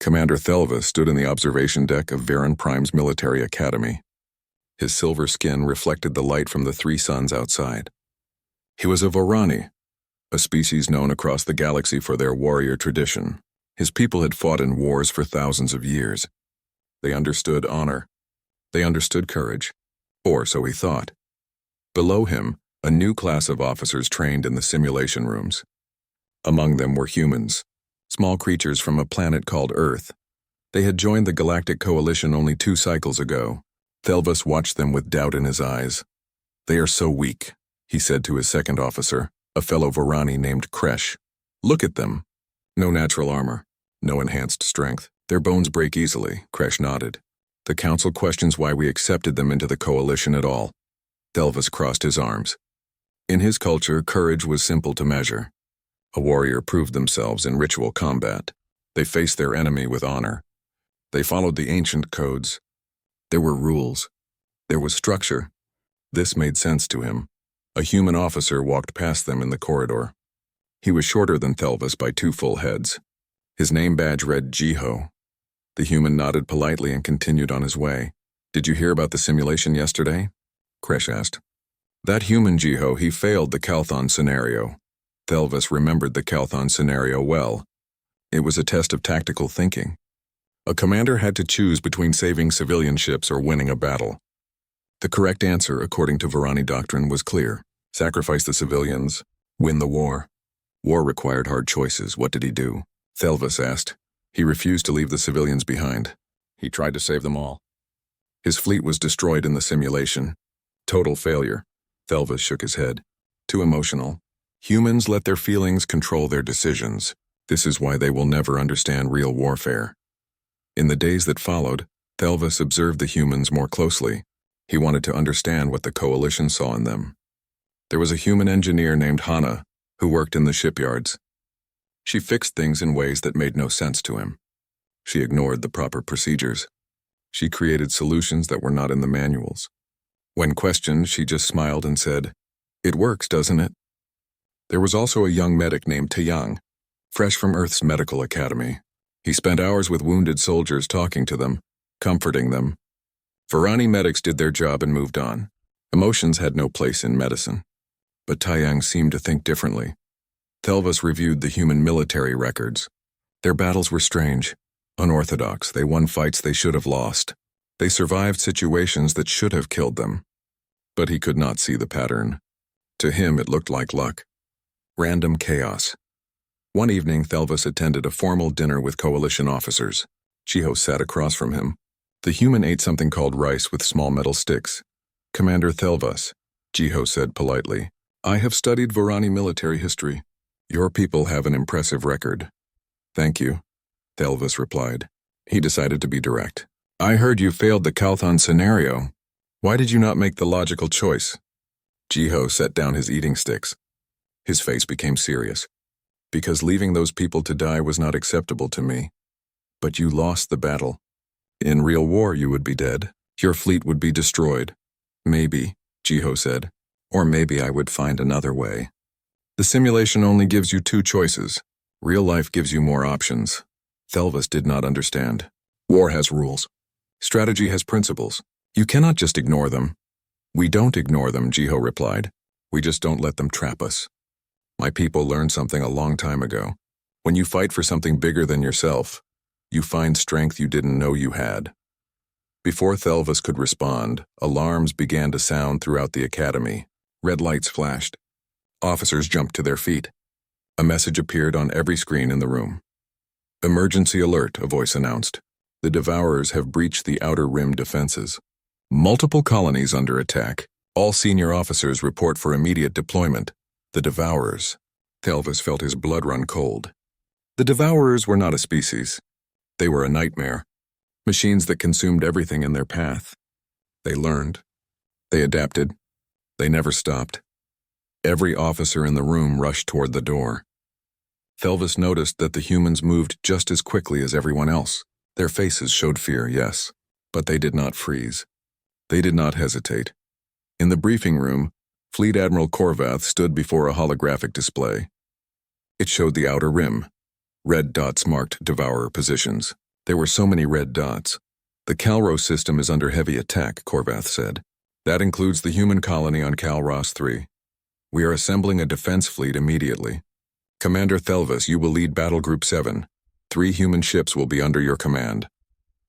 Commander Thelva stood in the observation deck of Varan Prime's military academy. His silver skin reflected the light from the three suns outside. He was a Varani, a species known across the galaxy for their warrior tradition. His people had fought in wars for thousands of years. They understood honor. They understood courage. Or so he thought. Below him, a new class of officers trained in the simulation rooms. Among them were humans, small creatures from a planet called Earth. They had joined the Galactic Coalition only 2 cycles ago. Thelvas watched them with doubt in his eyes. "They are so weak," he said to his second officer, a fellow Varani named Kresh. "Look at them. No natural armor, no enhanced strength. Their bones break easily." Kresh nodded. "The Council questions why we accepted them into the Coalition at all." Thelvas crossed his arms. In his culture, courage was simple to measure. A warrior proved themselves in ritual combat. They faced their enemy with honor. They followed the ancient codes. There were rules. There was structure. This made sense to him. A human officer walked past them in the corridor. He was shorter than Thelvas by 2 full heads. His name badge read Jiho. The human nodded politely and continued on his way. "Did you hear about the simulation yesterday?" Kresh asked. "That human Jiho, he failed the Calthon scenario." Thelvas remembered the Calthon scenario well. It was a test of tactical thinking. A commander had to choose between saving civilian ships or winning a battle. The correct answer, according to Varani doctrine, was clear. Sacrifice the civilians, win the war. War required hard choices. What did he do? Thelvas asked. He refused to leave the civilians behind. He tried to save them all. His fleet was destroyed in the simulation. Total failure. Thelvas shook his head. Too emotional. Humans let their feelings control their decisions. This is why they will never understand real warfare. In the days that followed, Thelvas observed the humans more closely. He wanted to understand what the Coalition saw in them. There was a human engineer named Hana, who worked in the shipyards. She fixed things in ways that made no sense to him. She ignored the proper procedures. She created solutions that were not in the manuals. When questioned, she just smiled and said, "It works, doesn't it?" There was also a young medic named Taeyang, fresh from Earth's medical academy. He spent hours with wounded soldiers talking to them, comforting them. Varani medics did their job and moved on. Emotions had no place in medicine. But Taeyang seemed to think differently. Thelvas reviewed the human military records. Their battles were strange, unorthodox. They won fights they should have lost. They survived situations that should have killed them. But he could not see the pattern. To him, it looked like luck. Random chaos. One evening, Thelvas attended a formal dinner with Coalition officers. Jiho sat across from him. The human ate something called rice with small metal sticks. "Commander Thelvas," Jiho said politely, "I have studied Varani military history. Your people have an impressive record." "Thank you," Thelvas replied. He decided to be direct. "I heard you failed the Calthon scenario. Why did you not make the logical choice?" Jiho set down his eating sticks. His face became serious. "Because leaving those people to die was not acceptable to me. But you lost the battle. In real war, you would be dead. Your fleet would be destroyed. Maybe," Jiho said, "or maybe I would find another way. The simulation only gives you 2 choices. Real life gives you more options." Thelvas did not understand. War has rules. Strategy has principles. You cannot just ignore them. "We don't ignore them," Jiho replied. "We just don't let them trap us. My people learned something a long time ago. When you fight for something bigger than yourself, you find strength you didn't know you had." Before Thelvas could respond, alarms began to sound throughout the academy. Red lights flashed. Officers jumped to their feet. A message appeared on every screen in the room. "Emergency alert," a voice announced. "The Devourers have breached the Outer Rim defenses. Multiple colonies under attack. All senior officers report for immediate deployment." The Devourers. Thelvas felt his blood run cold. The Devourers were not a species. They were a nightmare. Machines that consumed everything in their path. They learned. They adapted. They never stopped. Every officer in the room rushed toward the door. Thelvas noticed that the humans moved just as quickly as everyone else. Their faces showed fear, yes, but they did not freeze. They did not hesitate. In the briefing room, Fleet Admiral Korvath stood before a holographic display. It showed the Outer Rim. Red dots marked Devourer positions. There were so many red dots. The Calros system is under heavy attack, Korvath said. That includes the human colony on Calros 3. We are assembling a defense fleet immediately. Commander Thelvis, you will lead Battle Group 7. 3 human ships will be under your command.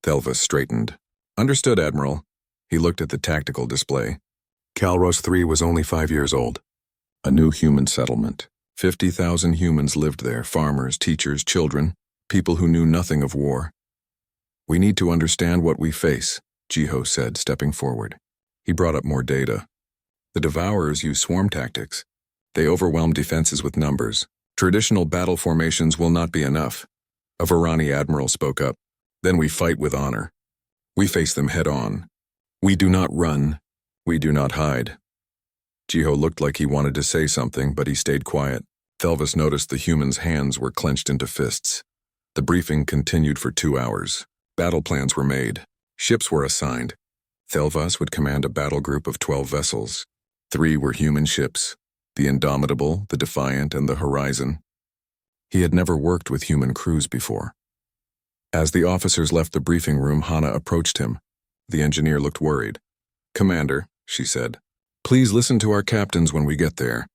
Thelvis straightened. Understood, Admiral. He looked at the tactical display. Calros 3 was only 5 years old. A new human settlement. 50,000 humans lived there, farmers, teachers, children, people who knew nothing of war. We need to understand what we face, Jiho said, stepping forward. He brought up more data. The Devourers use swarm tactics. They overwhelm defenses with numbers. Traditional battle formations will not be enough. A Varani admiral spoke up. Then we fight with honor. We face them head on. We do not run. We do not hide. Jiho looked like he wanted to say something, but he stayed quiet. Thelvis noticed the humans' hands were clenched into fists. The briefing continued for 2 hours. Battle plans were made. Ships were assigned. Thelvis would command a battle group of 12 vessels. 3 were human ships, the Indomitable, the Defiant, and the Horizon. He had never worked with human crews before. As the officers left the briefing room, Hana approached him. The engineer looked worried. Commander, she said, please listen to our captains when we get there.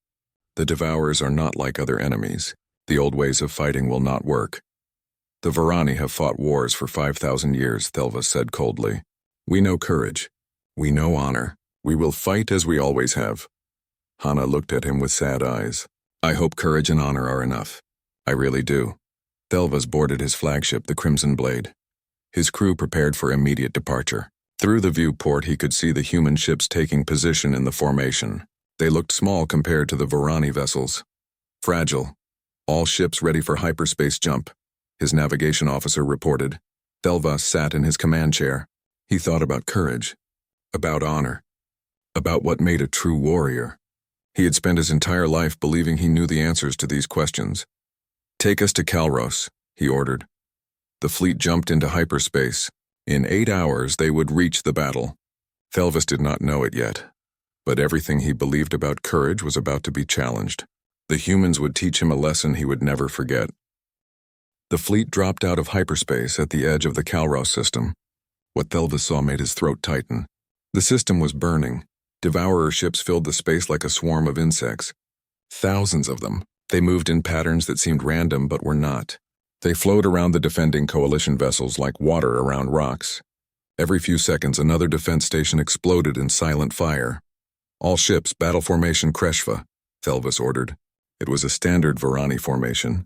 The Devourers are not like other enemies. The old ways of fighting will not work. The Varani have fought wars for 5,000 years, Thelvis said coldly. We know courage. We know honor. We will fight as we always have. Hana looked at him with sad eyes. I hope courage and honor are enough. I really do. Thelvis boarded his flagship, the Crimson Blade. His crew prepared for immediate departure. Through the viewport, he could see the human ships taking position in the formation. They looked small compared to the Varani vessels. Fragile. All ships ready for hyperspace jump, his navigation officer reported. Thelvis sat in his command chair. He thought about courage, about honor, about what made a true warrior. He had spent his entire life believing he knew the answers to these questions. Take us to Calros, he ordered. The fleet jumped into hyperspace. In 8 hours, they would reach the battle. Thelvis did not know it yet, but everything he believed about courage was about to be challenged. The humans would teach him a lesson he would never forget. The fleet dropped out of hyperspace at the edge of the Calros system. What Thelvis saw made his throat tighten. The system was burning. Devourer ships filled the space like a swarm of insects. Thousands of them. They moved in patterns that seemed random but were not. They flowed around the defending coalition vessels like water around rocks. Every few seconds, another defense station exploded in silent fire. All ships, battle formation Kreshva, Thelvis ordered. It was a standard Varani formation.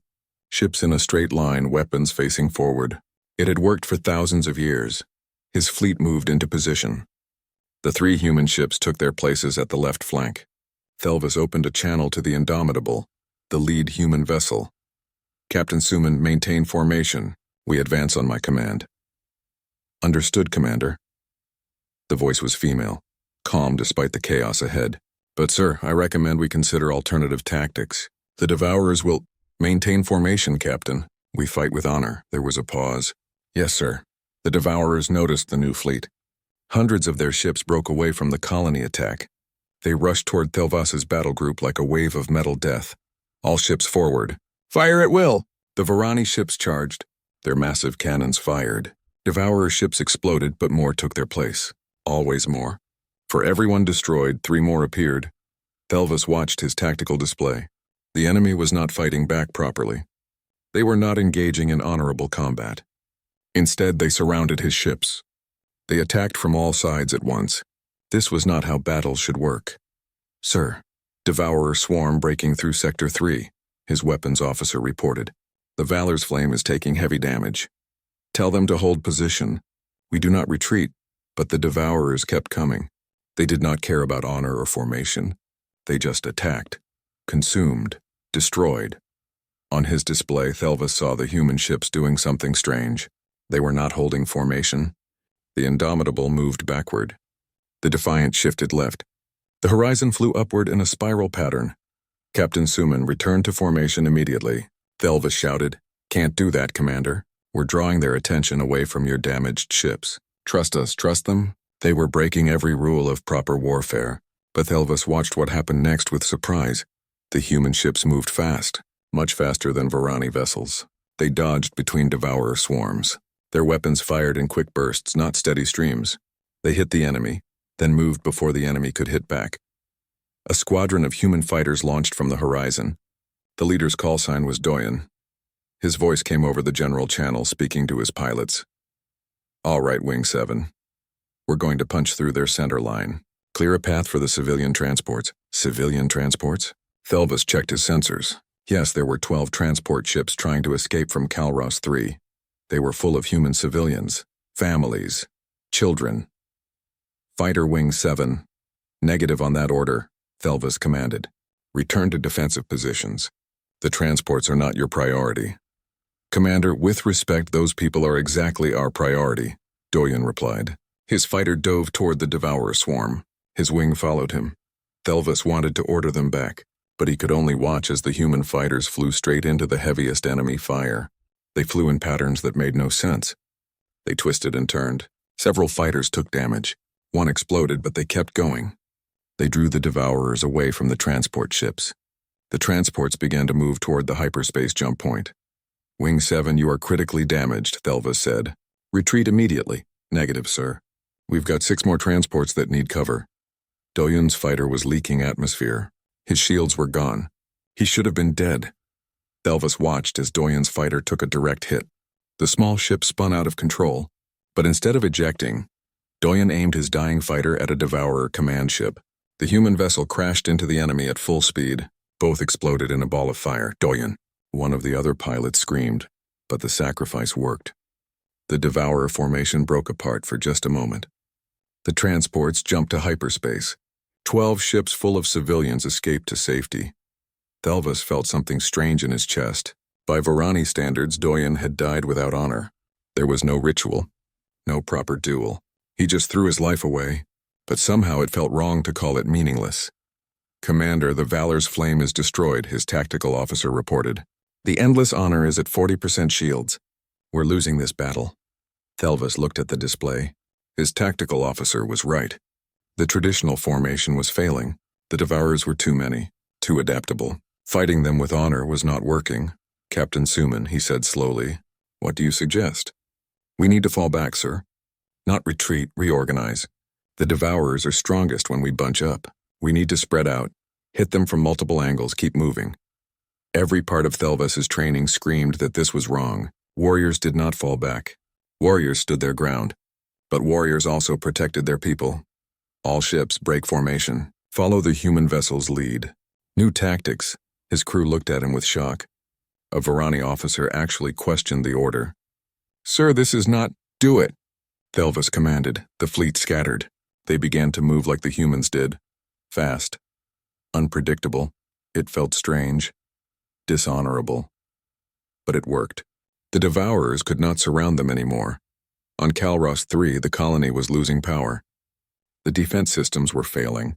Ships in a straight line, weapons facing forward. It had worked for thousands of years. His fleet moved into position. The 3 human ships took their places at the left flank. Thelvis opened a channel to the Indomitable, the lead human vessel. Captain Suman, maintain formation. We advance on my command. Understood, Commander. The voice was female, calm despite the chaos ahead. But sir, I recommend we consider alternative tactics. The Devourers will maintain formation, Captain. We fight with honor. There was a pause. Yes, sir. The Devourers noticed the new fleet. Hundreds of their ships broke away from the colony attack. They rushed toward Thelvis's battle group like a wave of metal death. All ships forward. Fire at will! The Varani ships charged. Their massive cannons fired. Devourer ships exploded, but more took their place. Always more. For every one destroyed, 3 more appeared. Thelvis watched his tactical display. The enemy was not fighting back properly. They were not engaging in honorable combat. Instead, they surrounded his ships. They attacked from all sides at once. This was not how battles should work. Sir, Devourer swarm breaking through Sector 3, his weapons officer reported. The Valor's flame is taking heavy damage. Tell them to hold position. We do not retreat, but the Devourers kept coming. They did not care about honor or formation. They just attacked, consumed, destroyed. On his display, Thelvis saw the human ships doing something strange. They were not holding formation. The Indomitable moved backward. The Defiant shifted left. The Horizon flew upward in a spiral pattern. Captain Suman returned to formation immediately. Thelvis shouted, Can't do that, Commander. We're drawing their attention away from your damaged ships. Trust us, trust them. They were breaking every rule of proper warfare. But Thelvis watched what happened next with surprise. The human ships moved fast, much faster than Varani vessels. They dodged between Devourer swarms. Their weapons fired in quick bursts, not steady streams. They hit the enemy, then moved before the enemy could hit back. A squadron of human fighters launched from the horizon. The leader's call sign was Doyen. His voice came over the general channel, speaking to his pilots. "All right, Wing 7. We're going to punch through their center line. Clear a path for the civilian transports." Civilian transports? Thelvis checked his sensors. Yes, there were 12 transport ships trying to escape from Calros 3. They were full of human civilians, families, children. "Fighter Wing 7. Negative on that order," Thelvis commanded. "Return to defensive positions. The transports are not your priority." "Commander, with respect, those people are exactly our priority," Doyen replied. His fighter dove toward the Devourer swarm. His wing followed him. Thelvis wanted to order them back, but he could only watch as the human fighters flew straight into the heaviest enemy fire. They flew in patterns that made no sense. They twisted and turned. Several fighters took damage. One exploded, but they kept going. They drew the Devourers away from the transport ships. The transports began to move toward the hyperspace jump point. "Wing 7, you are critically damaged," Thelvis said. "Retreat immediately." "Negative, sir. We've got 6 more transports that need cover." Doyen's fighter was leaking atmosphere. His shields were gone. He should have been dead. Thelvis watched as Doyen's fighter took a direct hit. The small ship spun out of control, but instead of ejecting, Doyen aimed his dying fighter at a Devourer command ship. The human vessel crashed into the enemy at full speed. Both exploded in a ball of fire. "Doyen!" One of the other pilots screamed, but the sacrifice worked. The Devourer formation broke apart for just a moment. The transports jumped to hyperspace. 12 ships full of civilians escaped to safety. Thelvis felt something strange in his chest. By Varani standards, Doyen had died without honor. There was no ritual, no proper duel. He just threw his life away, but somehow it felt wrong to call it meaningless. "Commander, the Valor's flame is destroyed," his tactical officer reported. "The Endless Honor is at 40% shields. We're losing this battle." Thelvis looked at the display. His tactical officer was right. The traditional formation was failing. The Devourers were too many, too adaptable. Fighting them with honor was not working. "Captain Suman," he said slowly, "what do you suggest?" "We need to fall back, sir. Not retreat, reorganize. The Devourers are strongest when we bunch up. We need to spread out, hit them from multiple angles, keep moving." Every part of Thelvis's training screamed that this was wrong. Warriors did not fall back. Warriors stood their ground. But warriors also protected their people. "All ships, break formation. Follow the human vessel's lead." New tactics. His crew looked at him with shock. A Varani officer actually questioned the order. "Sir, this is not—" "Do it," Thelvis commanded. The fleet scattered. They began to move like the humans did. Fast. Unpredictable. It felt strange. Dishonorable. But it worked. The Devourers could not surround them anymore. On Calros 3, the colony was losing power. The defense systems were failing.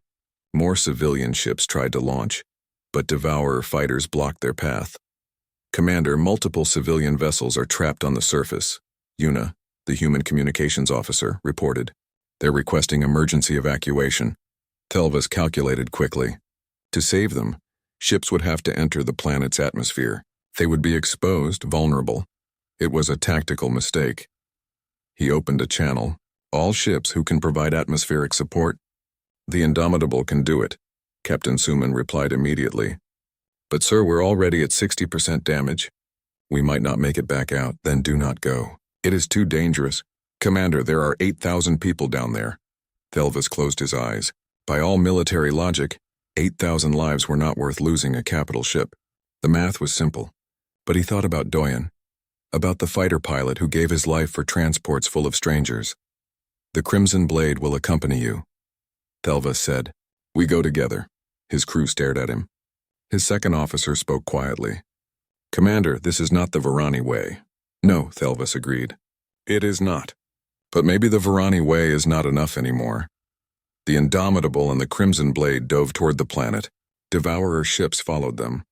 More civilian ships tried to launch, but Devourer fighters blocked their path. "Commander, multiple civilian vessels are trapped on the surface," Yuna, the human communications officer, reported. "They're requesting emergency evacuation." Thelvis calculated quickly. To save them, ships would have to enter the planet's atmosphere. They would be exposed, vulnerable. It was a tactical mistake. He opened a channel. "All ships who can provide atmospheric support." "The Indomitable can do it," Captain Suman replied immediately. "But sir, we're already at 60% damage. We might not make it back out, then do not go. It is too dangerous. Commander, there are 8,000 people down there." Thelvis closed his eyes. By all military logic, 8,000 lives were not worth losing a capital ship. The math was simple. But he thought about Doyen, about the fighter pilot who gave his life for transports full of strangers. "The Crimson Blade will accompany you," Thelvis said. "We go together." His crew stared at him. His second officer spoke quietly. "Commander, this is not the Varani way." "No," Thelvis agreed. "It is not. But maybe the Varani way is not enough anymore." The Indomitable and the Crimson Blade dove toward the planet. Devourer ships followed them.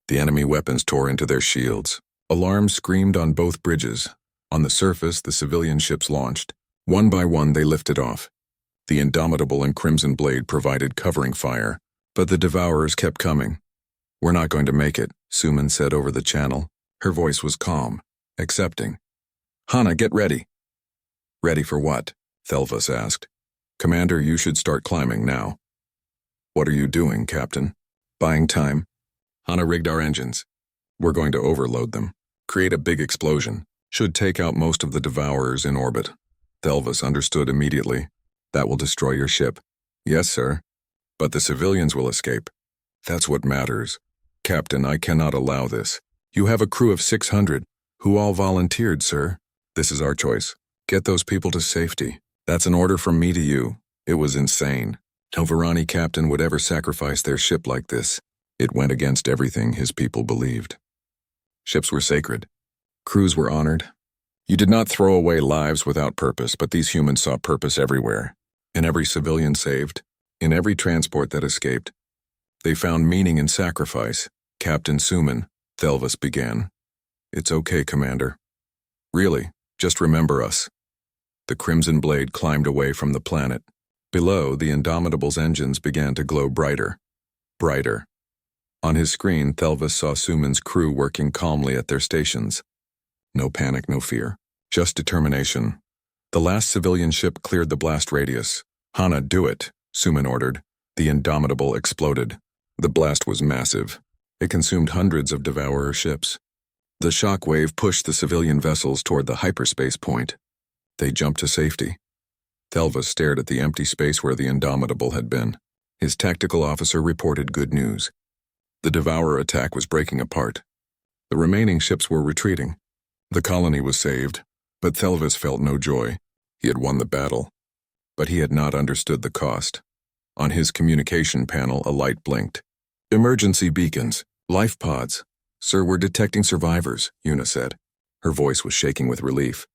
The enemy weapons tore into their shields. Alarms screamed on both bridges. On the surface, the civilian ships launched. One by one, they lifted off. The Indomitable and Crimson Blade provided covering fire, but the Devourers kept coming. "We're not going to make it," Suman said over the channel. Her voice was calm, accepting. Hana, get ready. Ready for what? Thelvas asked. Commander, you should start climbing now. What are you doing, Captain? Buying time. Hana rigged our engines. We're going to overload them. Create a big explosion. Should take out most of the Devourers in orbit. Thelvas understood immediately. That will destroy your ship. Yes, sir. But the civilians will escape. That's what matters. Captain, I cannot allow this. You have a crew of 600, who all volunteered, sir. This is our choice. Get those people to safety. That's an order from me to you. It was insane. No Varani captain would ever sacrifice their ship like this. It went against everything his people believed. Ships were sacred. Crews were honored. You did not throw away lives without purpose, but these humans saw purpose everywhere. In every civilian saved, in every transport that escaped. They found meaning in sacrifice. Captain Suman, Thelvas began. It's okay, Commander. Really, just remember us. The Crimson Blade climbed away from the planet. Below, the Indomitable's engines began to glow brighter. Brighter. On his screen, Thelvas saw Suman's crew working calmly at their stations. No panic, no fear. Just determination. The last civilian ship cleared the blast radius. Hana, do it, Suman ordered. The Indomitable exploded. The blast was massive. It consumed hundreds of Devourer ships. The shock wave pushed the civilian vessels toward the hyperspace point. They jumped to safety. Thelvas stared at the empty space where the Indomitable had been. His tactical officer reported good news. The Devourer attack was breaking apart. The remaining ships were retreating. The colony was saved, but Thelvas felt no joy. He had won the battle, but he had not understood the cost. On his communication panel, a light blinked. Emergency beacons, life pods. Sir, we're detecting survivors, Una said. Her voice was shaking with relief.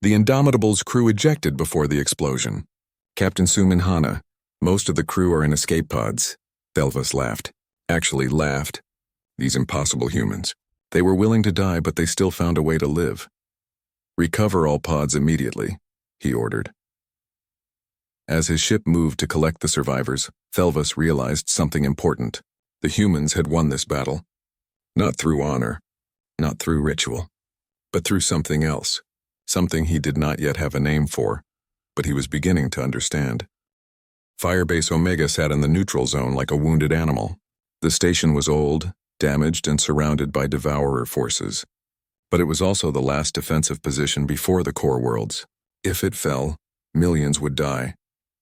The Indomitable's crew ejected before the explosion. Captain Suman, Hana, most of the crew are in escape pods. Thelvas laughed. Actually laughed. These impossible humans. They were willing to die, but they still found a way to live. Recover all pods immediately, he ordered. As his ship moved to collect the survivors, Thelvas realized something important. The humans had won this battle. Not through honor, not through ritual, but through something else. Something he did not yet have a name for, but he was beginning to understand. Firebase Omega sat in the neutral zone like a wounded animal. The station was old, damaged, and surrounded by Devourer forces. But it was also the last defensive position before the core worlds. If it fell, millions would die.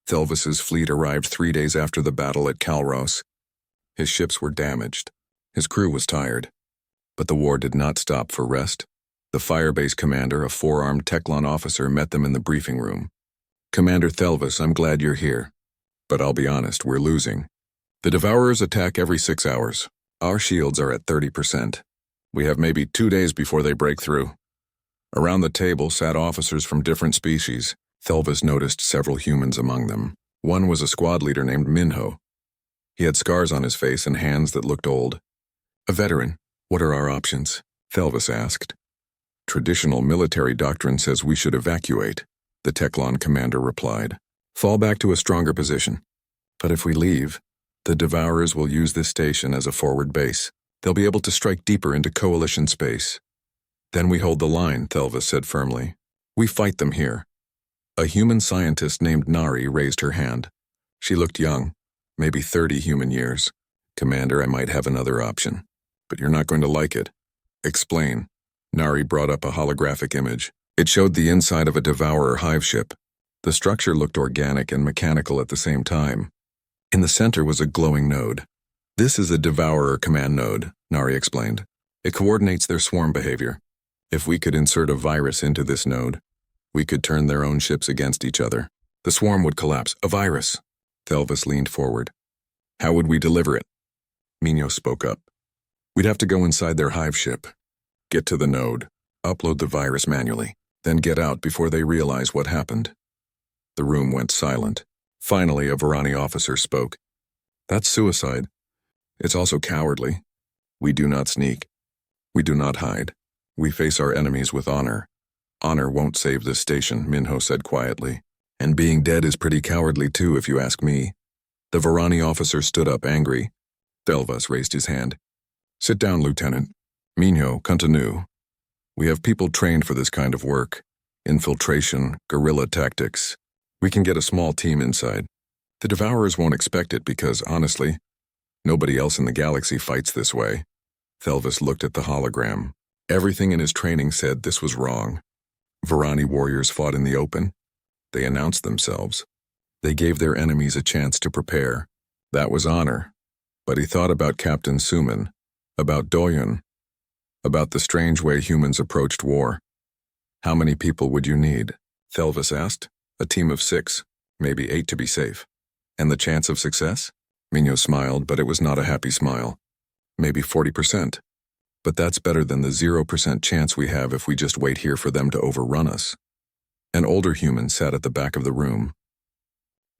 Thelvas's fleet arrived 3 days after the battle at Calros. His ships were damaged. His crew was tired. But the war did not stop for rest. The Firebase commander, a four-armed Teclon officer, met them in the briefing room. Commander Thelvas, I'm glad you're here. But I'll be honest, we're losing. The Devourers attack every 6 hours. Our shields are at 30%. We have maybe 2 days before they break through. Around the table sat officers from different species. Thelvas noticed several humans among them. One was a squad leader named Minho. He had scars on his face and hands that looked old. A veteran. What are our options? Thelvas asked. Traditional military doctrine says we should evacuate, the Teclon commander replied. Fall back to a stronger position. But if we leave, the Devourers will use this station as a forward base. They'll be able to strike deeper into coalition space. Then we hold the line, Thelvas said firmly. We fight them here. A human scientist named Nari raised her hand. She looked young, maybe 30 human years. Commander, I might have another option. But you're not going to like it. Explain. Nari brought up a holographic image. It showed the inside of a Devourer hive ship. The structure looked organic and mechanical at the same time. In the center was a glowing node. This is a Devourer command node, Nari explained. It coordinates their swarm behavior. If we could insert a virus into this node, we could turn their own ships against each other. The swarm would collapse. A virus. Thelvas leaned forward. How would we deliver it? Minho spoke up. We'd have to go inside their hive ship. Get to the node. Upload the virus manually. Then get out before they realize what happened. The room went silent. Finally, a Varani officer spoke. That's suicide. It's also cowardly. We do not sneak. We do not hide. We face our enemies with honor. Honor won't save this station, Minho said quietly. And being dead is pretty cowardly too, if you ask me. The Varani officer stood up, angry. Thelvas raised his hand. Sit down, Lieutenant. Minho, continue. We have people trained for this kind of work. Infiltration, guerrilla tactics. We can get a small team inside. The Devourers won't expect it because, honestly, nobody else in the galaxy fights this way. Thelvis looked at the hologram. Everything in his training said this was wrong. Varani warriors fought in the open. They announced themselves. They gave their enemies a chance to prepare. That was honor. But he thought about Captain Suman, about Doyun, about the strange way humans approached war. How many people would you need? Thelvis asked. A team of 6, maybe 8 to be safe. And the chance of success? Minho smiled, but it was not a happy smile. Maybe 40%. But that's better than the 0% chance we have if we just wait here for them to overrun us. An older human sat at the back of the room.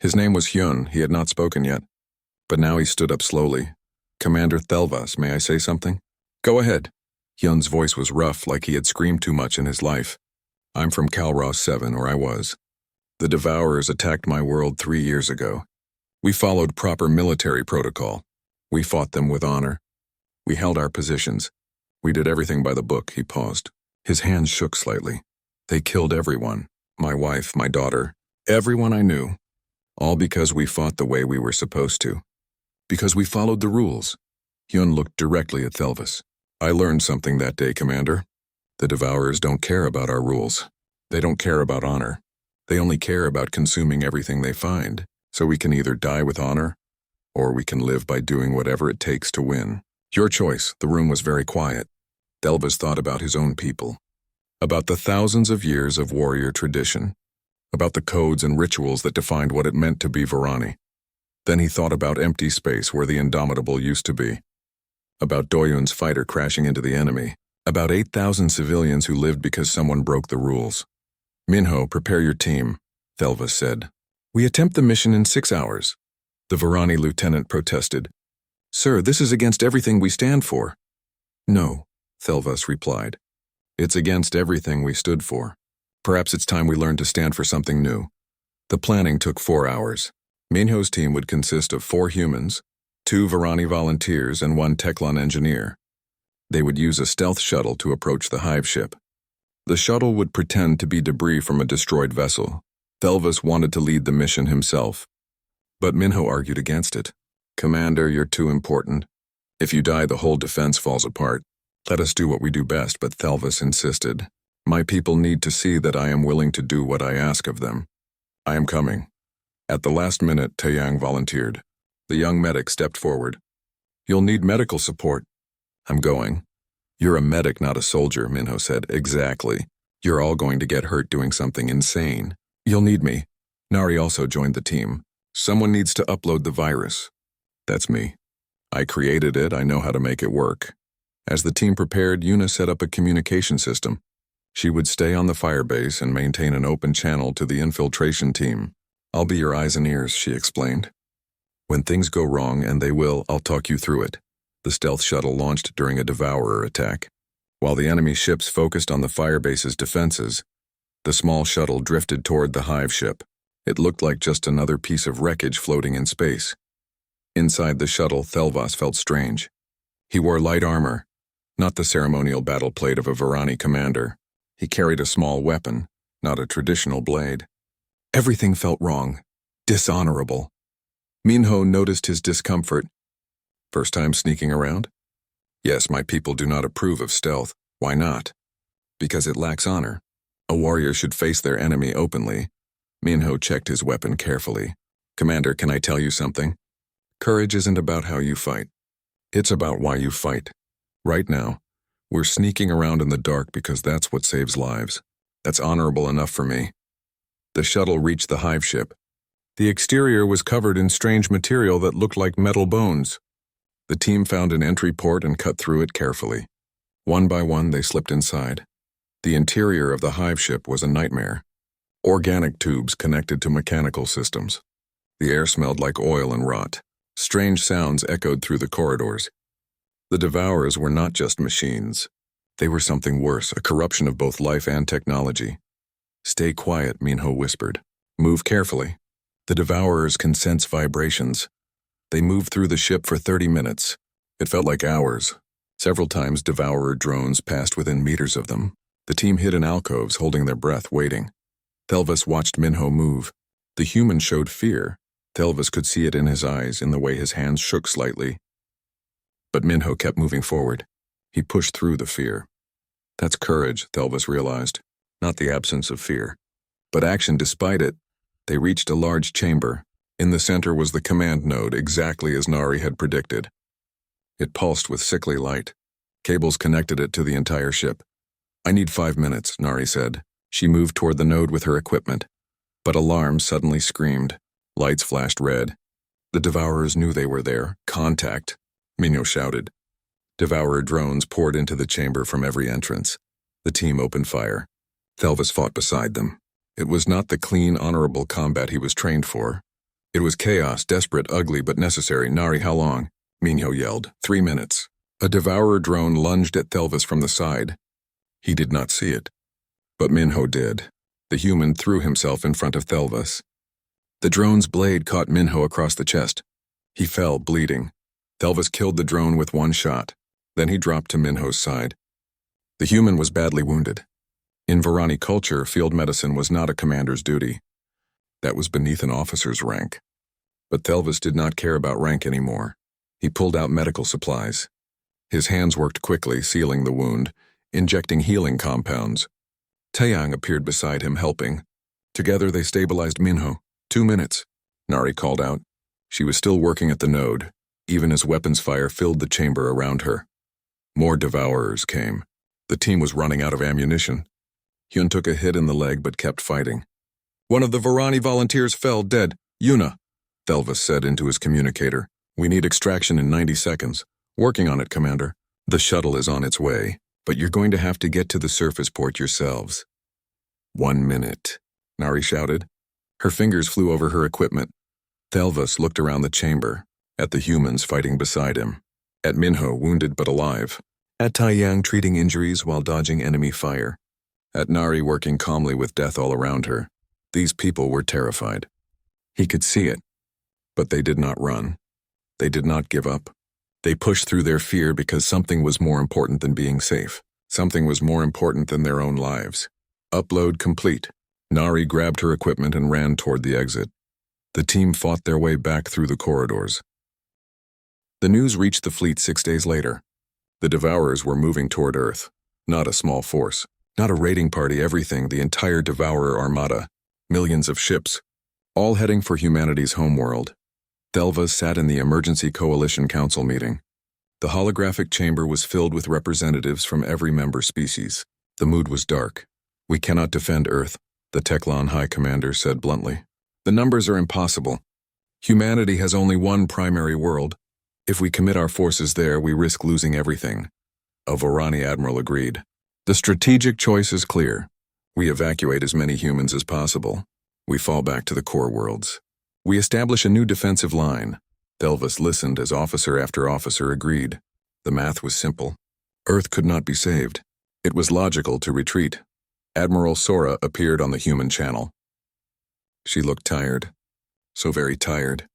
His name was Hyun. He had not spoken yet. But now he stood up slowly. Commander Thelvas, may I say something? Go ahead. Hyun's voice was rough, like he had screamed too much in his life. I'm from Calros 7, or I was. The Devourers attacked my world 3 years ago. We followed proper military protocol. We fought them with honor. We held our positions. We did everything by the book. He paused. His hands shook slightly. They killed everyone. My wife, my daughter, everyone I knew. All because we fought the way we were supposed to. Because we followed the rules. Hyun looked directly at Thelvis. I learned something that day, Commander. The Devourers don't care about our rules. They don't care about honor. They only care about consuming everything they find, so we can either die with honor, or we can live by doing whatever it takes to win. Your choice. The room was very quiet. Thelvis thought about his own people, about the thousands of years of warrior tradition, about the codes and rituals that defined what it meant to be Varani. Then he thought about empty space where the Indomitable used to be, about Doyun's fighter crashing into the enemy, about 8,000 civilians who lived because someone broke the rules. Minho, prepare your team, Thelvis said. We attempt the mission in 6 hours. The Varani lieutenant protested. Sir, this is against everything we stand for. No, Thelvis replied. It's against everything we stood for. Perhaps it's time we learned to stand for something new. The planning took 4 hours. Minho's team would consist of 4 humans, 2 Varani volunteers, and 1 Teclon engineer. They would use a stealth shuttle to approach the hive ship. The shuttle would pretend to be debris from a destroyed vessel. Thelvis wanted to lead the mission himself, but Minho argued against it. Commander, you're too important. If you die, the whole defense falls apart. Let us do what we do best, but Thelvis insisted. My people need to see that I am willing to do what I ask of them. I am coming. At the last minute, Taeyang volunteered. The young medic stepped forward. You'll need medical support. I'm going. You're a medic, not a soldier, Minho said. Exactly. You're all going to get hurt doing something insane. You'll need me. Nari also joined the team. Someone needs to upload the virus. That's me. I created it. I know how to make it work. As the team prepared, Yuna set up a communication system. She would stay on the firebase and maintain an open channel to the infiltration team. I'll be your eyes and ears, she explained. When things go wrong, and they will, I'll talk you through it. The stealth shuttle launched during a Devourer attack. While the enemy ships focused on the firebase's defenses, the small shuttle drifted toward the hive ship. It looked like just another piece of wreckage floating in space. Inside the shuttle, Thelvas felt strange. He wore light armor, not the ceremonial battle plate of a Varani commander. He carried a small weapon, not a traditional blade. Everything felt wrong, dishonorable. Minho noticed his discomfort. First time sneaking around? Yes, my people do not approve of stealth. Why not? Because it lacks honor. A warrior should face their enemy openly. Minho checked his weapon carefully. Commander, can I tell you something? Courage isn't about how you fight. It's about why you fight. Right now, we're sneaking around in the dark because that's what saves lives. That's honorable enough for me. The shuttle reached the hive ship. The exterior was covered in strange material that looked like metal bones. The team found an entry port and cut through it carefully. One by one, they slipped inside. The interior of the hive ship was a nightmare. Organic tubes connected to mechanical systems. The air smelled like oil and rot. Strange sounds echoed through the corridors. The Devourers were not just machines. They were something worse, a corruption of both life and technology. Stay quiet, Minho whispered. Move carefully. The Devourers can sense vibrations. They moved through the ship for 30 minutes. It felt like hours. Several times Devourer drones passed within meters of them. The team hid in alcoves, holding their breath, waiting. Thelvis watched Minho move. The human showed fear. Thelvis could see it in his eyes, in the way his hands shook slightly. But Minho kept moving forward. He pushed through the fear. That's courage, Thelvis realized, not the absence of fear. But action despite it. They reached a large chamber. In the center was the command node, exactly as Nari had predicted. It pulsed with sickly light. Cables connected it to the entire ship. "I need 5 minutes," Nari said. She moved toward the node with her equipment. But alarms suddenly screamed. Lights flashed red. The Devourers knew they were there. "Contact," Minho shouted. Devourer drones poured into the chamber from every entrance. The team opened fire. Thelvis fought beside them. It was not the clean, honorable combat he was trained for. It was chaos, desperate, ugly, but necessary. "Nari, how long?" Minho yelled. 3 minutes. A Devourer drone lunged at Thelvis from the side. He did not see it. But Minho did. The human threw himself in front of Thelvis. The drone's blade caught Minho across the chest. He fell, bleeding. Thelvis killed the drone with one shot. Then he dropped to Minho's side. The human was badly wounded. In Varani culture, field medicine was not a commander's duty. That was beneath an officer's rank. But Thelvis did not care about rank anymore. He pulled out medical supplies. His hands worked quickly, sealing the wound, injecting healing compounds. Taeyang appeared beside him, helping. Together they stabilized Minho. 2 minutes, Nari called out. She was still working at the node, even as weapons fire filled the chamber around her. More Devourers came. The team was running out of ammunition. Hyun took a hit in the leg but kept fighting. "One of the Varani volunteers fell dead. Yuna," Thelvis said into his communicator. "We need extraction in 90 seconds. Working on it, Commander. The shuttle is on its way, but you're going to have to get to the surface port yourselves." 1 minute, Nari shouted. Her fingers flew over her equipment. Thelvis looked around the chamber, at the humans fighting beside him, at Minho wounded but alive, at Taeyang treating injuries while dodging enemy fire, at Nari working calmly with death all around her. These people were terrified. He could see it, but they did not run. They did not give up. They pushed through their fear because something was more important than being safe. Something was more important than their own lives. Upload complete. Nari grabbed her equipment and ran toward the exit. The team fought their way back through the corridors. The news reached the fleet 6 days later. The Devourers were moving toward Earth. Not a small force. Not a raiding party, everything, the entire Devourer armada. Millions of ships. All heading for humanity's homeworld. Thelvis sat in the Emergency Coalition Council meeting. The holographic chamber was filled with representatives from every member species. The mood was dark. "We cannot defend Earth," the Teclon High Commander said bluntly. "The numbers are impossible. Humanity has only one primary world. If we commit our forces there, we risk losing everything." A Varani admiral agreed. "The strategic choice is clear. We evacuate as many humans as possible. We fall back to the core worlds. We establish a new defensive line." Thelvis listened as officer after officer agreed. The math was simple. Earth could not be saved. It was logical to retreat. Admiral Sora appeared on the human channel. She looked tired. So very tired.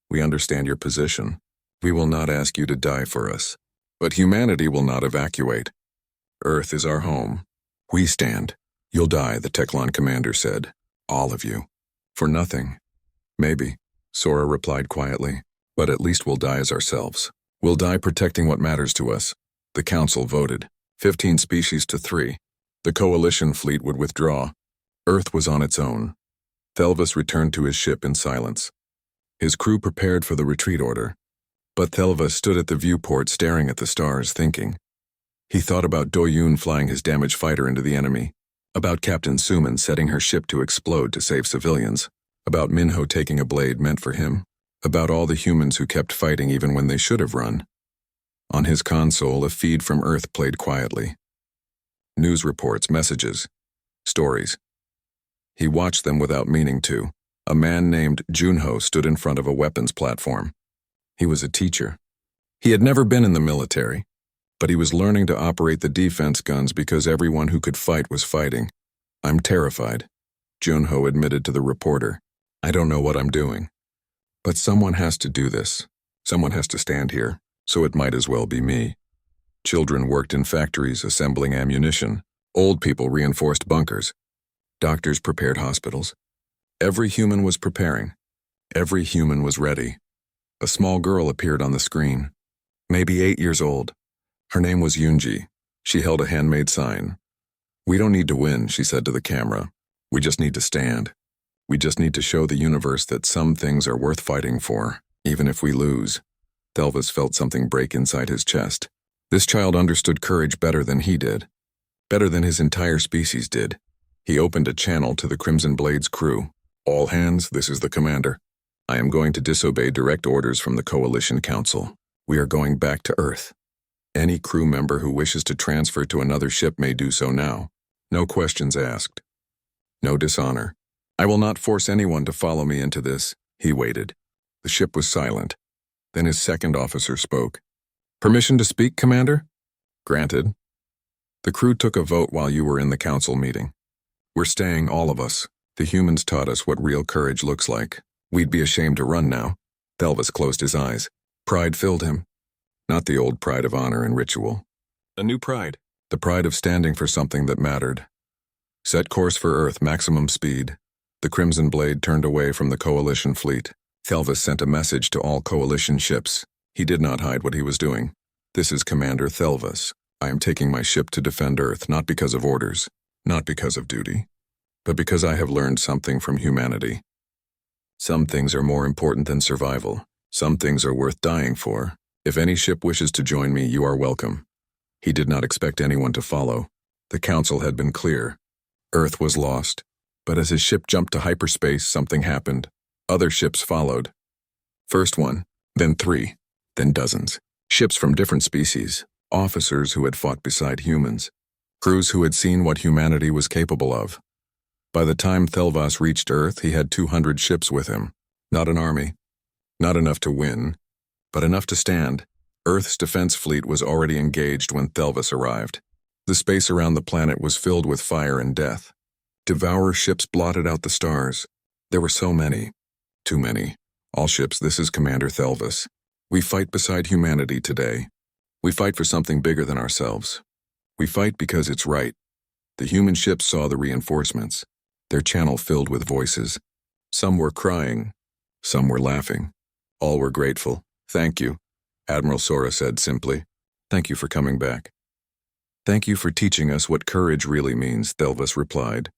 "We understand your position. We will not ask you to die for us. But humanity will not evacuate. Earth is our home. We stand. You'll die," the Teclon commander said. "All of you. For nothing." "Maybe," Sora replied quietly. "But at least we'll die as ourselves. We'll die protecting what matters to us." The council voted. 15 species to 3. The coalition fleet would withdraw. Earth was on its own. Thelvis returned to his ship in silence. His crew prepared for the retreat order. But Thelvis stood at the viewport staring at the stars, thinking. He thought about Do-Yoon flying his damaged fighter into the enemy, about Captain Suman setting her ship to explode to save civilians, about Minho taking a blade meant for him, about all the humans who kept fighting even when they should have run. On his console, a feed from Earth played quietly. News reports, messages, stories. He watched them without meaning to. A man named Junho stood in front of a weapons platform. He was a teacher. He had never been in the military, but he was learning to operate the defense guns because everyone who could fight was fighting. "I'm terrified," Junho admitted to the reporter. "I don't know what I'm doing. But someone has to do this. Someone has to stand here, so it might as well be me." Children worked in factories assembling ammunition. Old people reinforced bunkers. Doctors prepared hospitals. Every human was preparing. Every human was ready. A small girl appeared on the screen. Maybe 8 years old. Her name was Yunji. She held a handmade sign. "We don't need to win," she said to the camera. "We just need to stand. We just need to show the universe that some things are worth fighting for, even if we lose." Thelvis felt something break inside his chest. This child understood courage better than he did. Better than his entire species did. He opened a channel to the Crimson Blade's crew. "All hands, this is the commander. I am going to disobey direct orders from the Coalition Council. We are going back to Earth. Any crew member who wishes to transfer to another ship may do so now. No questions asked. No dishonor. I will not force anyone to follow me into this." He waited. The ship was silent. Then his second officer spoke. "Permission to speak, Commander?" "Granted." "The crew took a vote while you were in the council meeting. We're staying, all of us. The humans taught us what real courage looks like. We'd be ashamed to run now." Thelvis closed his eyes. Pride filled him. Not the old pride of honor and ritual. A new pride. The pride of standing for something that mattered. Set course for Earth, maximum speed. The Crimson Blade turned away from the Coalition fleet. Thelvis sent a message to all Coalition ships. He did not hide what he was doing. "This is Commander Thelvis. I am taking my ship to defend Earth, not because of orders, not because of duty, but because I have learned something from humanity. Some things are more important than survival. Some things are worth dying for. If any ship wishes to join me, you are welcome." He did not expect anyone to follow. The council had been clear. Earth was lost. But as his ship jumped to hyperspace, something happened. Other ships followed. First one, then 3, then dozens. Ships from different species. Officers who had fought beside humans. Crews who had seen what humanity was capable of. By the time Thelvis reached Earth, he had 200 ships with him. Not an army. Not enough to win, but enough to stand. Earth's defense fleet was already engaged when Thelvis arrived. The space around the planet was filled with fire and death. Devourer ships blotted out the stars. There were so many. Too many. "All ships, this is Commander Thelvis. We fight beside humanity today. We fight for something bigger than ourselves. We fight because it's right." The human ships saw the reinforcements. Their channel filled with voices. Some were crying. Some were laughing. All were grateful. "Thank you," Admiral Sora said simply. "Thank you for coming back." "Thank you for teaching us what courage really means," Thelvis replied.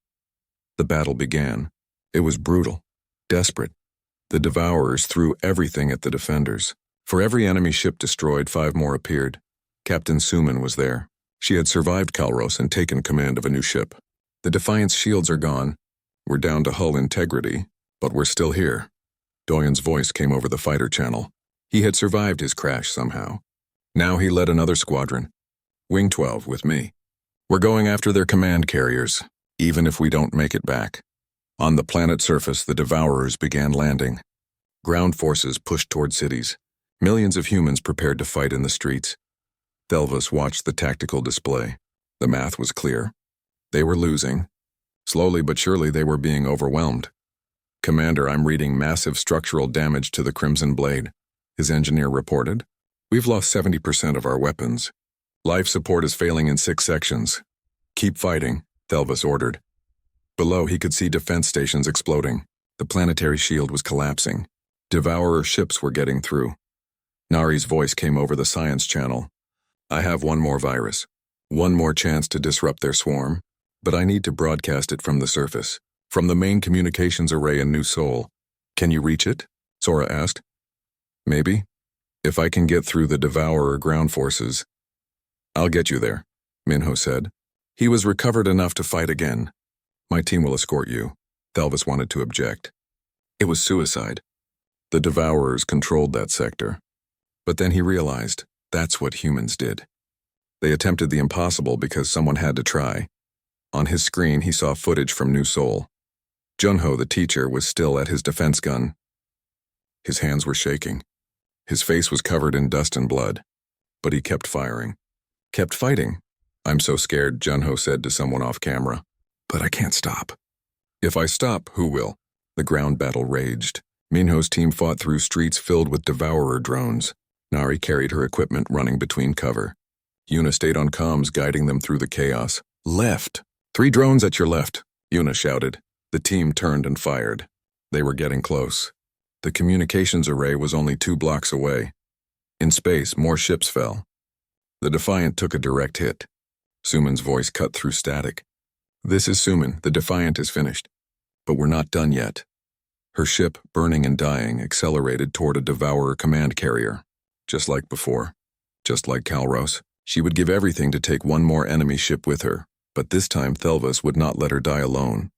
The battle began. It was brutal, desperate. The Devourers threw everything at the defenders. For every enemy ship destroyed, 5 more appeared. Captain Suman was there. She had survived Kalros and taken command of a new ship. "The Defiance shields are gone. We're down to hull integrity, but we're still here." Doyen's voice came over the fighter channel. He had survived his crash somehow. Now he led another squadron. Wing 12 with me. "We're going after their command carriers, even if we don't make it back." On the planet's surface, the Devourers began landing. Ground forces pushed toward cities. Millions of humans prepared to fight in the streets. Thelvis watched the tactical display. The math was clear. They were losing. Slowly but surely they were being overwhelmed. "Commander, I'm reading massive structural damage to the Crimson Blade," his engineer reported. "We've lost 70% of our weapons. Life support is failing in 6 sections. Keep fighting," Thelvis ordered. Below, he could see defense stations exploding. The planetary shield was collapsing. Devourer ships were getting through. Nari's voice came over the science channel. "I have one more virus. One more chance to disrupt their swarm. But I need to broadcast it from the surface. From the main communications array in New Sol. Can you reach it?" Sora asked. "Maybe. If I can get through the Devourer ground forces." "I'll get you there," Minho said. He was recovered enough to fight again. "My team will escort you." Thelvis wanted to object. It was suicide. The Devourers controlled that sector. But then he realized that's what humans did. They attempted the impossible because someone had to try. On his screen, he saw footage from New Sol. Junho, the teacher, was still at his defense gun. His hands were shaking. His face was covered in dust and blood. But he kept firing. Kept fighting. "I'm so scared," Junho said to someone off camera. "But I can't stop." "If I stop, who will?" The ground battle raged. Minho's team fought through streets filled with Devourer drones. Nari carried her equipment running between cover. Yuna stayed on comms, guiding them through the chaos. Left. 3 drones at your left, Yuna shouted. The team turned and fired. They were getting close. The communications array was only 2 blocks away. In space, more ships fell. The Defiant took a direct hit. Suman's voice cut through static. This is Suman. The Defiant is finished. But we're not done yet. Her ship, burning and dying, accelerated toward a Devourer command carrier. Just like before. Just like Kalros. She would give everything to take one more enemy ship with her, but this time Thelvas would not let her die alone.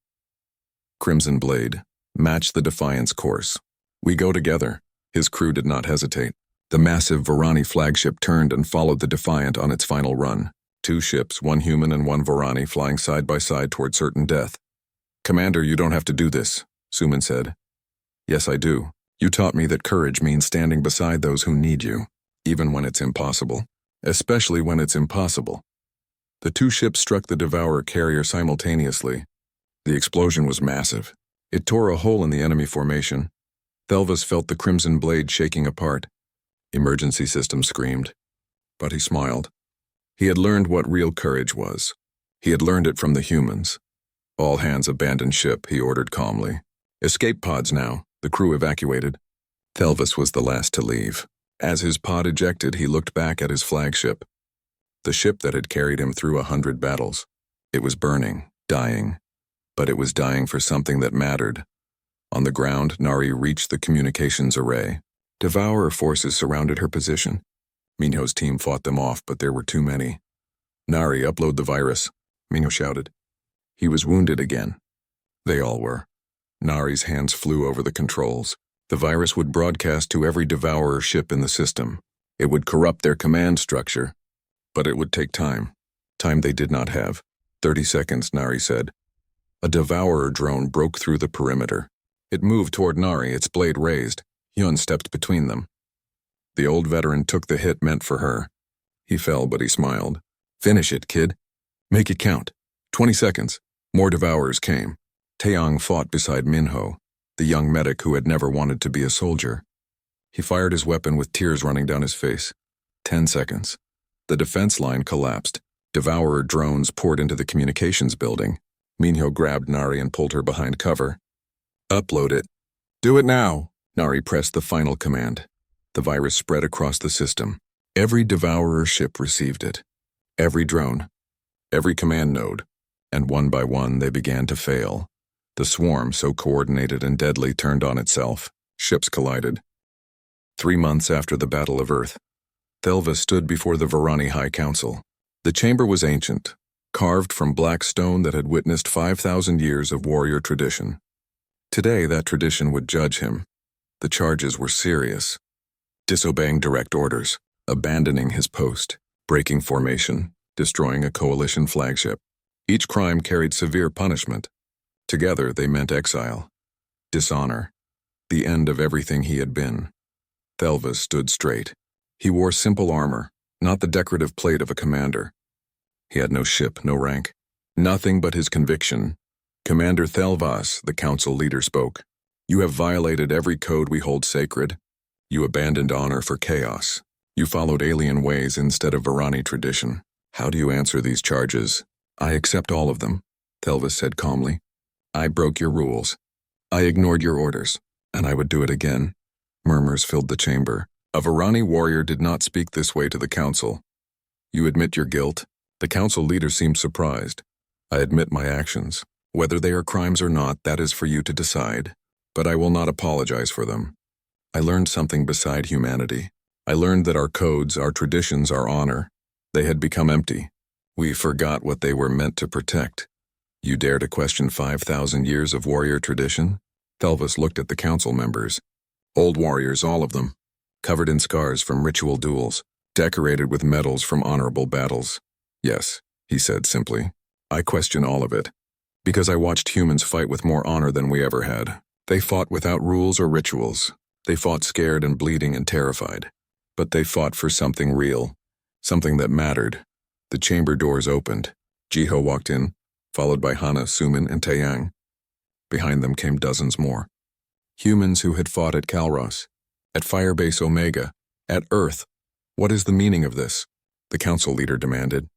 Crimson Blade. Match the Defiant's course. We go together. His crew did not hesitate. The massive Varani flagship turned and followed the Defiant on its final run. 2 ships, 1 human and 1 Varani, flying side by side toward certain death. Commander, you don't have to do this, Suman said. Yes, I do. You taught me that courage means standing beside those who need you, even when it's impossible. Especially when it's impossible. The 2 ships struck the Devourer carrier simultaneously. The explosion was massive. It tore a hole in the enemy formation. Thelvas felt the Crimson Blade shaking apart. Emergency system screamed. But he smiled. He had learned what real courage was. He had learned it from the humans. All hands abandon ship, he ordered calmly. Escape pods now, the crew evacuated. Thelvas was the last to leave. As his pod ejected, he looked back at his flagship. The ship that had carried him through 100 battles. It was burning, dying. But it was dying for something that mattered. On the ground, Nari reached the communications array. Devourer forces surrounded her position. Minho's team fought them off, but there were too many. Nari, upload the virus, Minho shouted. He was wounded again. They all were. Nari's hands flew over the controls. The virus would broadcast to every Devourer ship in the system. It would corrupt their command structure. But it would take time. Time they did not have. 30 seconds, Nari said. A Devourer drone broke through the perimeter. It moved toward Nari, its blade raised. Hyun stepped between them. The old veteran took the hit meant for her. He fell, but he smiled. Finish it, kid. Make it count. 20 seconds. More Devourers came. Taeyang fought beside Minho, the young medic who had never wanted to be a soldier. He fired his weapon with tears running down his face. 10 seconds. The defense line collapsed. Devourer drones poured into the communications building. Minho grabbed Nari and pulled her behind cover. Upload it. Do it now. Nari pressed the final command. The virus spread across the system. Every Devourer ship received it. Every drone. Every command node. And one by one they began to fail. The swarm, so coordinated and deadly, turned on itself. Ships collided. 3 months after the Battle of Earth, Thelva stood before the Varani High Council. The chamber was ancient, carved from black stone that had witnessed 5,000 years of warrior tradition. Today, that tradition would judge him. The charges were serious. Disobeying direct orders, abandoning his post, breaking formation, destroying a coalition flagship. Each crime carried severe punishment. Together, they meant exile, dishonor, the end of everything he had been. Thelva stood straight. He wore simple armor, not the decorative plate of a commander. He had no ship, no rank, nothing but his conviction. Commander Thelvas, the council leader, spoke. You have violated every code we hold sacred. You abandoned honor for chaos. You followed alien ways instead of Varani tradition. How do you answer these charges? I accept all of them, Thelvas said calmly. I broke your rules. I ignored your orders, and I would do it again. Murmurs filled the chamber. A Varani warrior did not speak this way to the council. You admit your guilt? The council leader seemed surprised. I admit my actions. Whether they are crimes or not, that is for you to decide. But I will not apologize for them. I learned something beside humanity. I learned that our codes, our traditions, our honor, they had become empty. We forgot what they were meant to protect. You dare to question 5,000 years of warrior tradition? Thelvas looked at the council members. Old warriors, all of them. Covered in scars from ritual duels. Decorated with medals from honorable battles. Yes, he said simply. I question all of it. Because I watched humans fight with more honor than we ever had. They fought without rules or rituals. They fought scared and bleeding and terrified. But they fought for something real. Something that mattered. The chamber doors opened. Jiho walked in, followed by Hana, Suman, and Taeyang. Behind them came dozens more. Humans who had fought at Kalros, at Firebase Omega, at Earth. What is the meaning of this? The council leader demanded.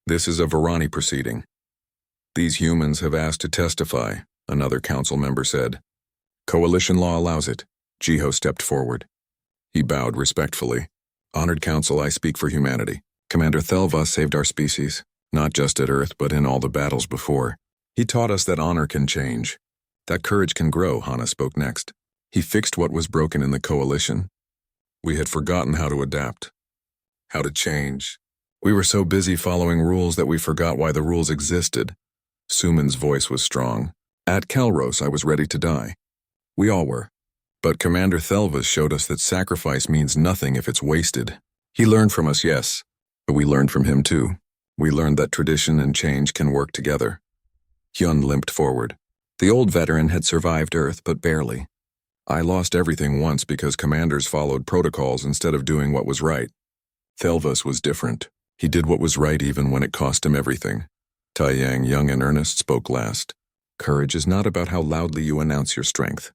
This is a Varani proceeding. These humans have asked to testify, another council member said. Coalition law allows it. Jiho stepped forward. He bowed respectfully. Honored Council, I speak for humanity. Commander Thelva saved our species, not just at Earth but in all the battles before. He taught us that honor can change, that courage can grow, Hana spoke next. He fixed what was broken in the Coalition. We had forgotten how to adapt, how to change. We were so busy following rules that we forgot why the rules existed. Suman's voice was strong. At Kelros, I was ready to die. We all were. But Commander Thelvas showed us that sacrifice means nothing if it's wasted. He learned from us, yes, but we learned from him too. We learned that tradition and change can work together. Hyun limped forward. The old veteran had survived Earth, but barely. I lost everything once because commanders followed protocols instead of doing what was right. Thelvas was different. He did what was right even when it cost him everything. Taiyang, young and earnest, spoke last. Courage is not about how loudly you announce your strength.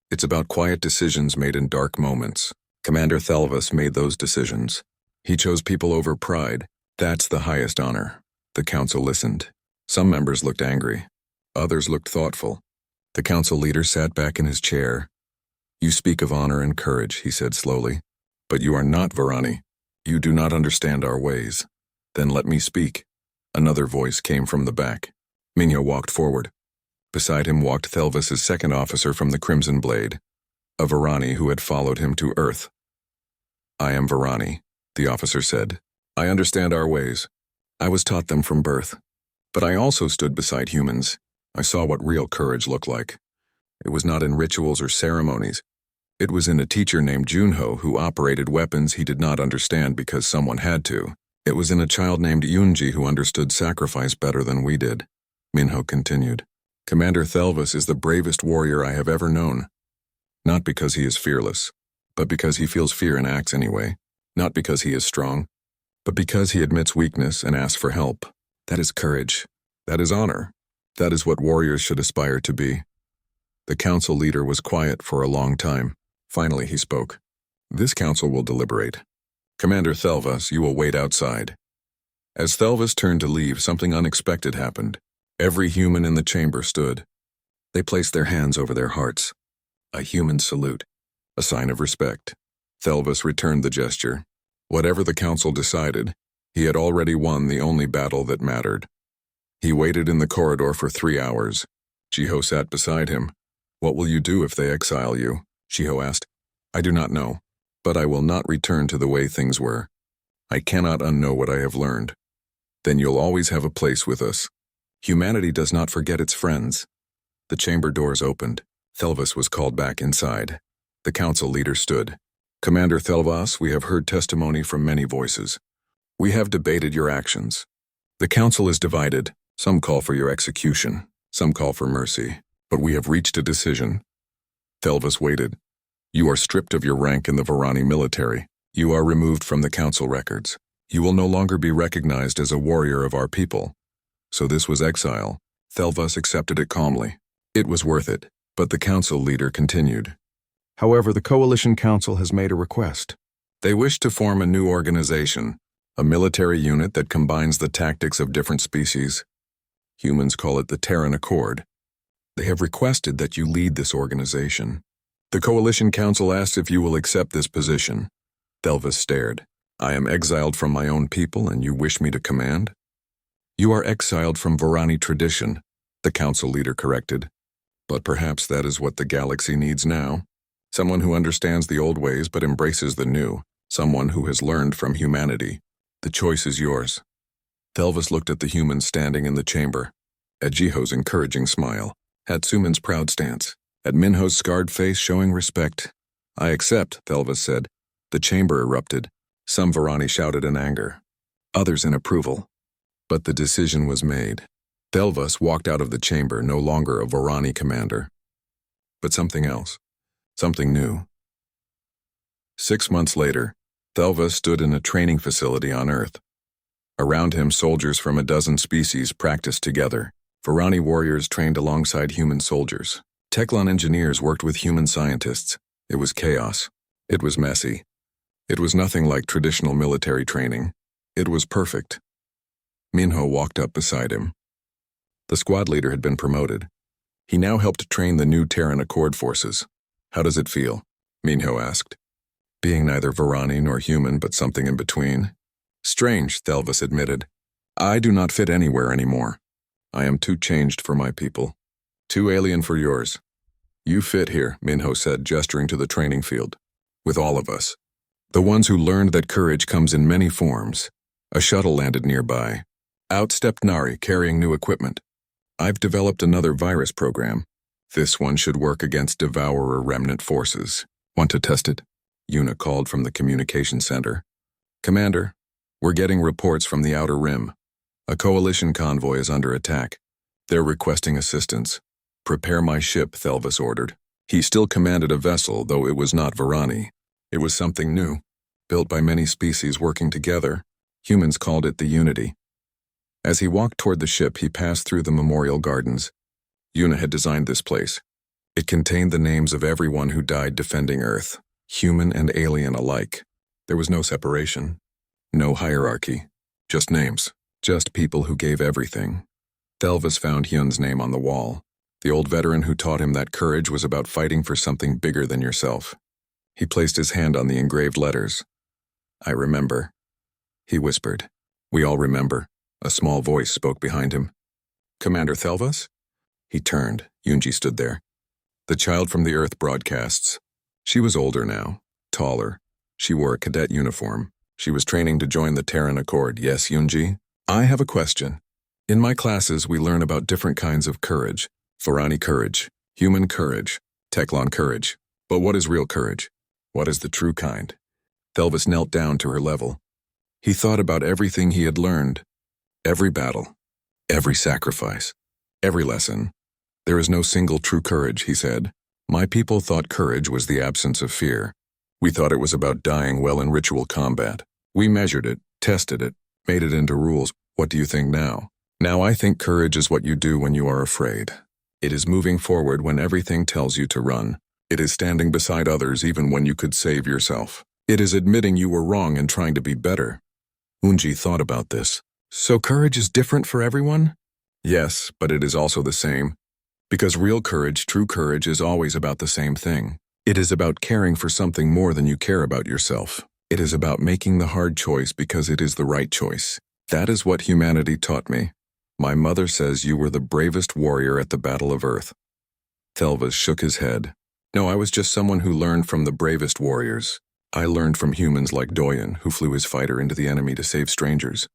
It's about quiet decisions made in dark moments. Commander Thelvas made those decisions. He chose people over pride. That's the highest honor. The council listened. Some members looked angry. Others looked thoughtful. The council leader sat back in his chair. You speak of honor and courage, he said slowly. But you are not Varani. You do not understand our ways. Then let me speak. Another voice came from the back. Minho walked forward. Beside him walked Thelvas' second officer from the Crimson Blade, a Varani who had followed him to Earth. I am Varani, the officer said. I understand our ways. I was taught them from birth. But I also stood beside humans. I saw what real courage looked like. It was not in rituals or ceremonies. It was in a teacher named Junho who operated weapons he did not understand because someone had to. It was in a child named Yunji who understood sacrifice better than we did. Minho continued. Commander Thelvas is the bravest warrior I have ever known. Not because he is fearless, but because he feels fear and acts anyway. Not because he is strong, but because he admits weakness and asks for help. That is courage. That is honor. That is what warriors should aspire to be. The council leader was quiet for a long time. Finally, he spoke. This council will deliberate. Commander Thelvas, you will wait outside. As Thelvas turned to leave, something unexpected happened. Every human in the chamber stood. They placed their hands over their hearts. A human salute. A sign of respect. Thelvas returned the gesture. Whatever the council decided, he had already won the only battle that mattered. He waited in the corridor for 3 hours. Jiho sat beside him. What will you do if they exile you? Jiho asked. I do not know, but I will not return to the way things were. I cannot unknow what I have learned. Then you'll always have a place with us. Humanity does not forget its friends. The chamber doors opened. Thelvas was called back inside. The council leader stood. Commander Thelvas, we have heard testimony from many voices. We have debated your actions. The council is divided. Some call for your execution. Some call for mercy. But we have reached a decision. Thelvas waited. You are stripped of your rank in the Varani military. You are removed from the council records. You will no longer be recognized as a warrior of our people. So this was exile. Thelvas accepted it calmly. It was worth it. But the council leader continued. However, the Coalition Council has made a request. They wish to form a new organization, a military unit that combines the tactics of different species. Humans call it the Terran Accord. They have requested that you lead this organization. The Coalition Council asks if you will accept this position. Thelvas stared. I am exiled from my own people and you wish me to command? You are exiled from Varani tradition, the council leader corrected. But perhaps that is what the galaxy needs now. Someone who understands the old ways but embraces the new. Someone who has learned from humanity. The choice is yours. Thelvas looked at the humans standing in the chamber. At Jiho's encouraging smile. At Suman's proud stance. At Minho's scarred face showing respect. I accept, Thelvas said. The chamber erupted. Some Varani shouted in anger. Others in approval. But the decision was made. Thelvas walked out of the chamber no longer a Varani commander. But something else. Something new. 6 months later, Thelvas stood in a training facility on Earth. Around him, soldiers from a dozen species practiced together. Varani warriors trained alongside human soldiers. Teclon engineers worked with human scientists. It was chaos. It was messy. It was nothing like traditional military training. It was perfect. Minho walked up beside him. The squad leader had been promoted. He now helped train the new Terran Accord forces. How does it feel? Minho asked. Being neither Varani nor human, but something in between. Strange, Thelvis admitted. I do not fit anywhere anymore. I am too changed for my people. Too alien for yours. You fit here, Minho said, gesturing to the training field. With all of us. The ones who learned that courage comes in many forms. A shuttle landed nearby. Out stepped Nari, carrying new equipment. I've developed another virus program. This one should work against Devourer remnant forces. Want to test it? Yuna called from the communication center. Commander, we're getting reports from the Outer Rim. A coalition convoy is under attack. They're requesting assistance. Prepare my ship, Thelvis ordered. He still commanded a vessel, though it was not Varani. It was something new, built by many species working together. Humans called it the Unity. As he walked toward the ship, he passed through the memorial gardens. Yuna had designed this place. It contained the names of everyone who died defending Earth, human and alien alike. There was no separation, no hierarchy, just names, just people who gave everything. Thelvis found Hyun's name on the wall, the old veteran who taught him that courage was about fighting for something bigger than yourself. He placed his hand on the engraved letters. I remember, he whispered. We all remember. A small voice spoke behind him. Commander Thelvis? He turned. Yunji stood there. The child from the Earth broadcasts. She was older now, taller. She wore a cadet uniform. She was training to join the Terran Accord. Yes, Yunji? I have a question. In my classes, we learn about different kinds of courage. Varani courage, human courage, Teclon courage. But what is real courage? What is the true kind? Thelvis knelt down to her level. He thought about everything he had learned. Every battle, every sacrifice, every lesson. There is no single true courage, he said. My people thought courage was the absence of fear. We thought it was about dying well in ritual combat. We measured it, tested it, made it into rules. What do you think now? Now I think courage is what you do when you are afraid. It is moving forward when everything tells you to run. It is standing beside others even when you could save yourself. It is admitting you were wrong and trying to be better. Unji thought about this. So courage is different for everyone? Yes, but it is also the same. Because real courage, true courage, is always about the same thing. It is about caring for something more than you care about yourself. It is about making the hard choice because it is the right choice. That is what humanity taught me. My mother says you were the bravest warrior at the Battle of Earth. Thelvis shook his head. No, I was just someone who learned from the bravest warriors. I learned from humans like Doyen, who flew his fighter into the enemy to save strangers.